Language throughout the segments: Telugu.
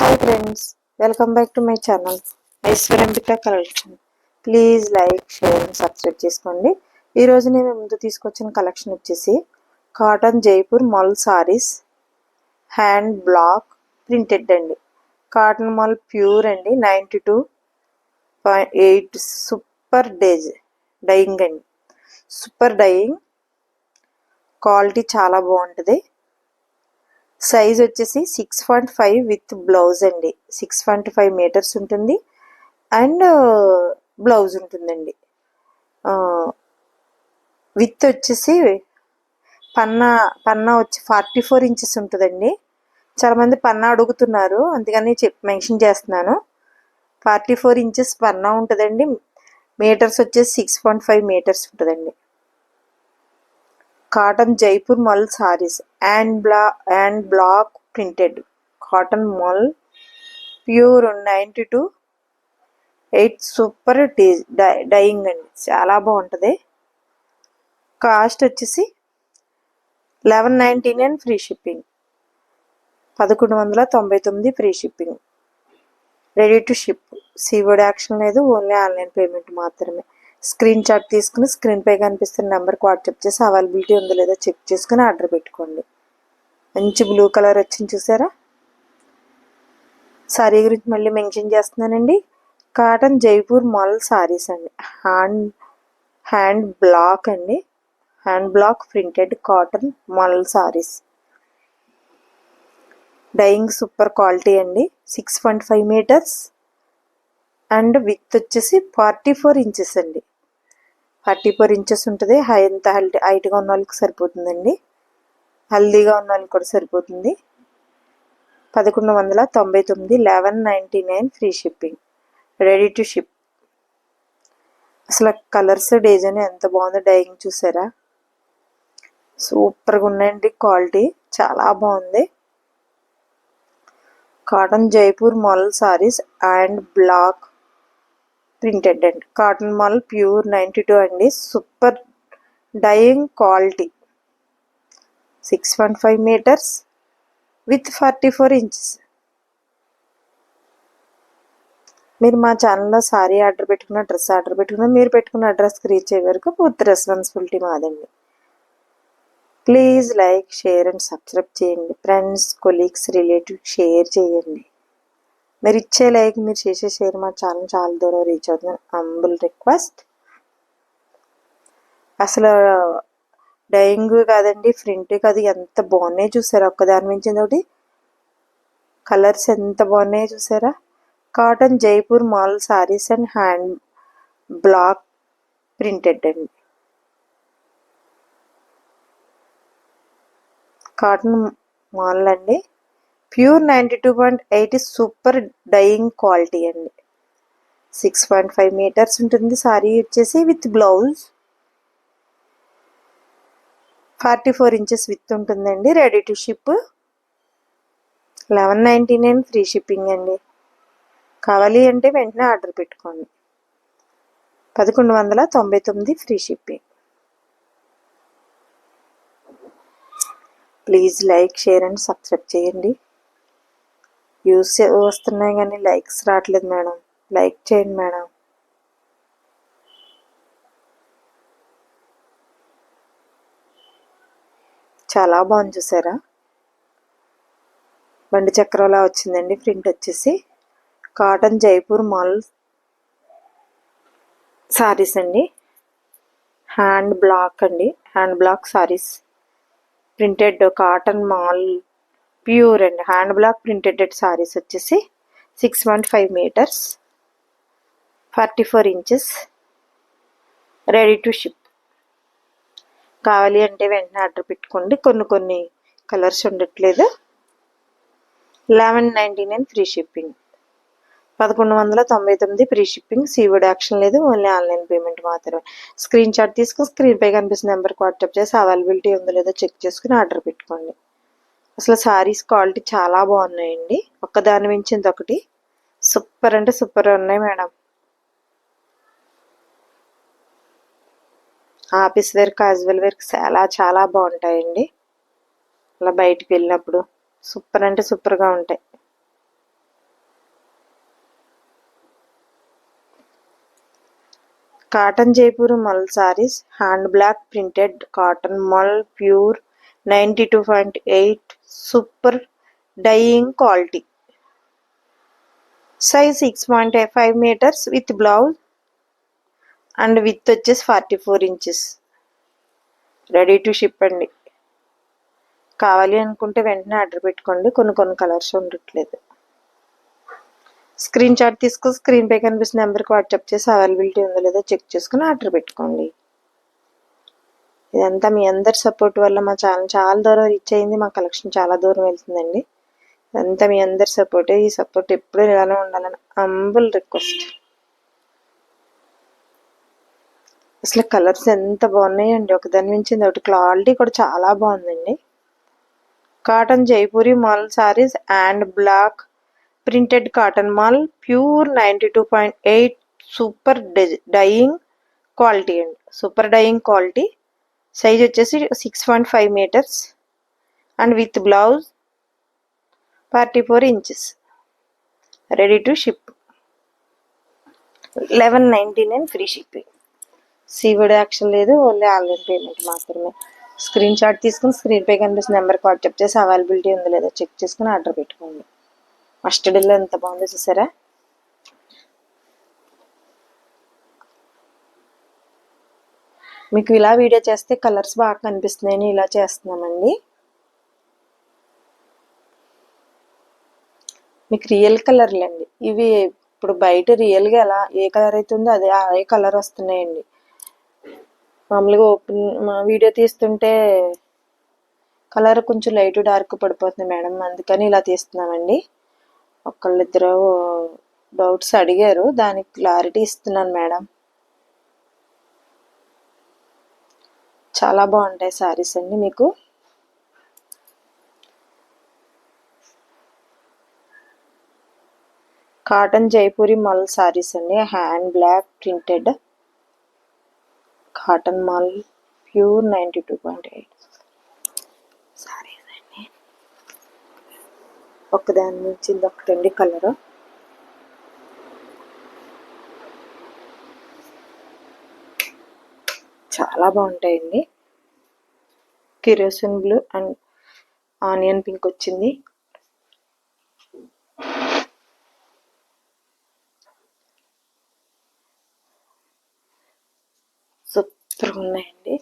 Hi friends, welcome back to my channel Aishwaryambika collection. Please like, share and subscribe చేసుకోండి. ఈరోజు నేను ముందు తీసుకొచ్చిన కలెక్షన్ వచ్చేసి cotton Jaipur mul saris hand block printed అండి. కాటన్ మల్ ప్యూర్ అండి, 92.8 సూపర్ డైయింగ్ అండి. సూపర్ డైయింగ్ క్వాలిటీ చాలా బాగుంటుంది. సైజ్ వచ్చేసి 6.5 విత్ బ్లౌజ్ అండి. 6.5 మీటర్స్ ఉంటుంది అండ్ బ్లౌజ్ ఉంటుందండి. విత్ వచ్చేసి పన్నా వచ్చి 44 ఇంచెస్ ఉంటుందండి. చాలామంది పన్నా అడుగుతున్నారు, అందుకని మెన్షన్ చేస్తున్నాను. 44 ఇంచెస్ పన్నా ఉంటుందండి. మీటర్స్ వచ్చేసి 6.5 మీటర్స్ ఉంటుందండి. Cotton Jaipur mul saris and block printed cotton mul pure 92.8 super dyeing అండి. చాలా బాగుంటుంది. కాస్ట్ వచ్చేసి 1199 free shipping. 1199 free shipping. Ready to ship. Seaward యాక్షన్ లేదు, ఓన్లీ ఆన్లైన్ పేమెంట్ మాత్రమే. స్క్రీన్ షాట్ తీసుకుని స్క్రీన్ పై కనిపిస్తున్న నెంబర్కి వాట్సాప్ చేసి అవైలబిలిటీ ఉందో లేదో చెక్ చేసుకుని ఆర్డర్ పెట్టుకోండి. మంచి బ్లూ కలర్ వచ్చింది చూసారా. సారీ గురించి మళ్ళీ మెన్షన్ చేస్తున్నానండి. కాటన్ జైపూర్ మల్ సారీస్ అండి. హ్యాండ్ బ్లాక్ అండి. హ్యాండ్ బ్లాక్ ప్రింటెడ్ కాటన్ మల్ సారీస్. డైయింగ్ సూపర్ క్వాలిటీ అండి. 6.5 మీటర్స్ అండ్ విత్ వచ్చేసి 44 ఇంచెస్ అండి. 44 ఇంచెస్ ఉంటుంది. ఎంత హైట్గా ఉన్న వాళ్ళకి సరిపోతుందండి, హెల్దీగా ఉన్న వాళ్ళకి కూడా సరిపోతుంది. 1199, 1199 free shipping. Ready to ship. అసలు కలర్స్ డిజైన్ ఎంత బాగుందో. డైయింగ్ చూసారా, సూపర్గా ఉన్నాయండి. క్వాలిటీ చాలా బాగుంది. Cotton Jaipur mul saris and block printed అండి. కాటన్ మల్ ప్యూర్ 92 అండి. Super dyeing quality. 6.5 metres with 44 inches. మీరు మా ఛానల్లో సారీ ఆర్డర్ పెట్టుకున్న, డ్రెస్ ఆర్డర్ పెట్టుకున్న, మీరు పెట్టుకున్న అడ్రస్కి రీచ్ అయ్యే వరకు పూర్తి రెస్పాన్సిబిలిటీ మాదండి. Please like, share and subscribe చేయండి. ఫ్రెండ్స్, కొలీగ్స్, రిలేటివ్స్ షేర్ చేయండి. మీరు ఇచ్చే లైక్, మీరు చేసే షేర్ మా ఛానల్ చాలా దూరం రీచ్ అవుతుంది. Humble request. అసలు డైయింగ్ కాదండి, ప్రింట్ కాదు, ఎంత బాగున్నాయి చూసారా. ఒక్కదాని మించింది ఒకటి. కలర్స్ ఎంత బాగున్నాయి చూసారా. కాటన్ జైపూర్ మాల్ saris and hand block printed అండి. కాటన్ మాల్ అండి. ప్యూర్ 92.8 సూపర్ డైయింగ్ క్వాలిటీ అండి. 6.5 మీటర్స్ ఉంటుంది. సారీ వచ్చేసి విత్ బ్లౌజ్ 44 ఇంచెస్ విత్ ఉంటుందండి. Ready to ship. 1199 free shipping అండి. కావాలి అంటే వెంటనే ఆర్డర్ పెట్టుకోండి. 1199 free shipping. Please like, share and subscribe చేయండి. వ్యూస్ వస్తున్నాయి కానీ లైక్స్ రావట్లేదు మేడం. లైక్ చేయండి మేడం. చాలా బాగుంది చూసారా. బండి చక్రంలా వచ్చిందండి. ప్రింట్ వచ్చేసి కాటన్ జైపూర్ మాల్ సారీస్ అండి. హ్యాండ్ బ్లాక్ అండి. Hand block sarees printed cotton mall pure అండి. హ్యాండ్ బ్లాక్ ప్రింటెడ్ సారీస్ వచ్చేసి 6.5 meters 44 inches. Ready to ship. కావాలి అంటే వెంటనే ఆర్డర్ పెట్టుకోండి. కొన్ని కలర్స్ ఉండట్లేదు. 1199 ఫ్రీ షిప్పింగ్. 1199 free shipping. సీవర్డ్ యాక్షన్ లేదు, ఓన్లీ ఆన్లైన్ పేమెంట్ మాత్రమే. స్క్రీన్ షాట్ తీసుకుని స్క్రీన్ పై కనిపిస్తున్న నెంబర్కి వాట్సాప్ చేసి అవైలబిలిటీ ఉందో లేదో చెక్ చేసుకుని ఆర్డర్ పెట్టుకోండి. అసలు సారీస్ క్వాలిటీ చాలా బాగున్నాయండి. ఒక్కదాని మించింది ఒకటి. సూపర్ అంటే సూపర్ ఉన్నాయి madam. Office wear, casual wear చాలా బాగుంటాయండి. అలా బయటికి వెళ్ళినప్పుడు సూపర్ అంటే సూపర్గా ఉంటాయి. Cotton Jaipuri mul saris, hand block printed cotton mul pure 92.8 super dyeing quality. Size 6.5 metres with blouse and with వచ్చేసి 44 ఇంచెస్. రెడీ టు షిప్ అండి. కావాలి అనుకుంటే వెంటనే ఆర్డర్ పెట్టుకోండి. కొన్ని కలర్స్ ఉండట్లేదు. స్క్రీన్ షాట్ తీసుకొని స్క్రీన్ పై కనిపిస్తున్న నెంబర్కి వాట్సాప్ చేసి అవైలబిలిటీ ఉందో లేదో చెక్ చేసుకుని ఆర్డర్ పెట్టుకోండి. ఇదంతా మీ అందరి సపోర్ట్ వల్ల మా ఛానల్ చాలా దూరం రీచ్ అయింది. మా కలెక్షన్ చాలా దూరం వెళ్తుందండి. ఇదంతా మీ అందరి సపోర్టే. ఈ సపోర్ట్ ఎప్పుడూ ఇలానే ఉండాలని హంబుల్ రిక్వెస్ట్. అసలు కలర్స్ ఎంత బాగున్నాయండి, ఒకదాని మించింది ఒకటి. క్వాలిటీ కూడా చాలా బాగుందండి. Cotton Jaipuri mul saris and block printed cotton mall pure 92.8 super dyeing quality అండి. Super dyeing quality. సైజ్ వచ్చేసి 6.5 metres and with blouse 44 inches. Ready to ship. 1199 free shipping. సీవర్డ్ యాక్షన్ లేదు, ఓన్లీ ఆన్లైన్ పేమెంట్ మాత్రమే. స్క్రీన్ షాట్ తీసుకుని స్క్రీన్ పై కనిపిస్తున్న నెంబర్కి వాట్సాప్ చేసి అవైలబిలిటీ ఉందో లేదో చెక్ చేసుకుని ఆర్డర్ పెట్టుకోండి. మస్టర్డ్లో ఎంత బాగుందో చూసారా. మీకు ఇలా వీడియో చేస్తే కలర్స్ బాగా కనిపిస్తున్నాయని ఇలా చేస్తున్నామండి. మీకు రియల్ కలర్లు అండి ఇవి. ఇప్పుడు బయట రియల్గా ఎలా ఏ కలర్ అవుతుందో అదే కలర్ వస్తున్నాయండి. మామూలుగా వీడియో తీస్తుంటే కలర్ కొంచెం లైట్ డార్క్ పడిపోతుంది మేడం, అందుకని ఇలా తీస్తున్నామండి. ఒకళ్ళిద్దరు డౌట్స్ అడిగారు, దానికి క్లారిటీ ఇస్తున్నాను మేడం. చాలా బాగుంటాయి సారీస్ అండి మీకు. కాటన్ జైపూరి మల్ సారీస్ అండి, hand block printed cotton mul pure 92.8 saris అండి. ఒకదాని నుంచి ఒకటండి కలర్. చాలా బాగుంటాయండి. Kerosene blue and onion pink వచ్చింది. సూపర్గా ఉన్నాయండి.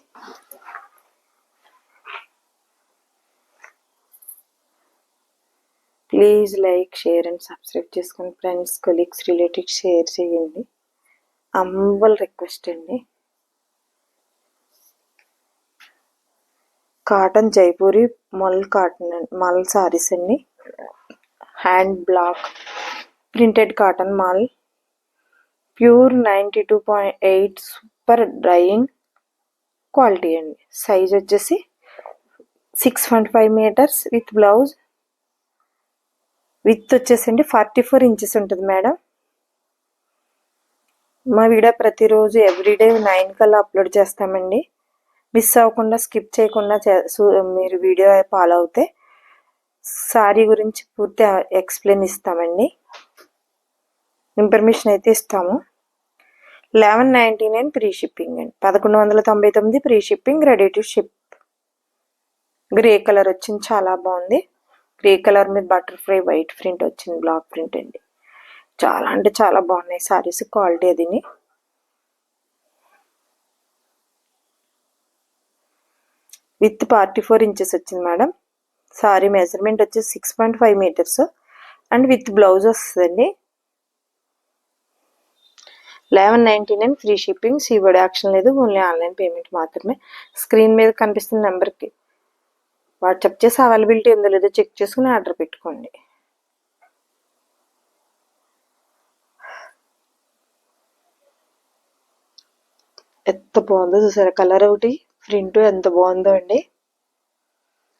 Please like, share and subscribe చేసుకుని ఫ్రెండ్స్, కొలీగ్స్, రిలేటివ్స్ షేర్ చేయండి. హంబుల్ రిక్వెస్ట్ అండి. కాటన్ జైపూరి మల్ సారీస్ అండి, hand block printed cotton mall pure 92.8 super drying quality అండి. సైజ్ వచ్చేసి 6.5 మీటర్స్ విత్ బ్లౌజ్ విత్ వచ్చేసండి 44 ఇంచెస్ ఉంటుంది మేడం. మా వీడియో ప్రతిరోజు ఎవ్రీడే 9 కల్లా అప్లోడ్ చేస్తామండి. మిస్ అవ్వకుండా స్కిప్ చేయకుండా మీరు వీడియో ఫాలో అవుతే సారీ గురించి పూర్తి ఎక్స్ప్లెయిన్ ఇస్తామండి, ఇన్ఫర్మేషన్ అయితే ఇస్తాము. 1199 ఫ్రీ షిప్పింగ్ అండి. 1199 free shipping. Ready to ship. Grey colour వచ్చింది, చాలా బాగుంది. గ్రే కలర్ మీద బటర్ఫ్లై వైట్ ప్రింట్ వచ్చింది, బ్లాక్ ప్రింట్ అండి. చాలా అంటే చాలా బాగున్నాయి సారీస్. క్వాలిటీ అదిని. విత్ 44 ఇంచెస్ వచ్చింది మేడం. సారీ మెజర్మెంట్ వచ్చేసి 6.5 మీటర్స్ అండ్ విత్ బ్లౌజ్ వస్తుందండి. 1199 ఫ్రీ షిప్పింగ్. సీవర్డ్ యాక్షన్ లేదు, ఓన్లీ ఆన్లైన్ పేమెంట్ మాత్రమే. స్క్రీన్ మీద కనిపిస్తున్న నెంబర్కి వాట్సాప్ చేసి అవైలబిలిటీ ఉందో లేదో చెక్ చేసుకుని ఆర్డర్ పెట్టుకోండి. ఎంత బాగుందో చూసారా. కలర్ ఒకటి, ప్రింట్ ఎంత బాగుందో అండి.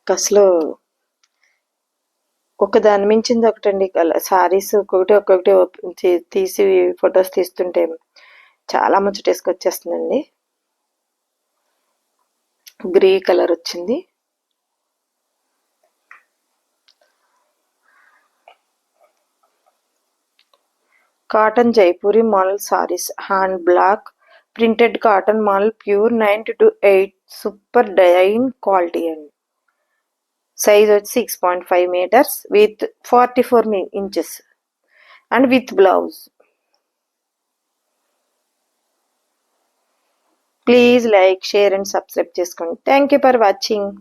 అసలు ఒక దాని మించింది ఒకటండి. సారీస్ ఒక్కొక్కటి తీసి ఫొటోస్ తీస్తుంటే చాలా ముచ్చటేసుకొచ్చేస్తుందండి. గ్రే కలర్ వచ్చింది. Cotton Jaipuri mul saris, hand block printed cotton mall pure 9 to 8 super dyeing quality అండి. సైజ్ వచ్చి 6.5 metres with 44 inches and with blouse. Please like, share and subscribe చేసుకోండి. Thank you for watching.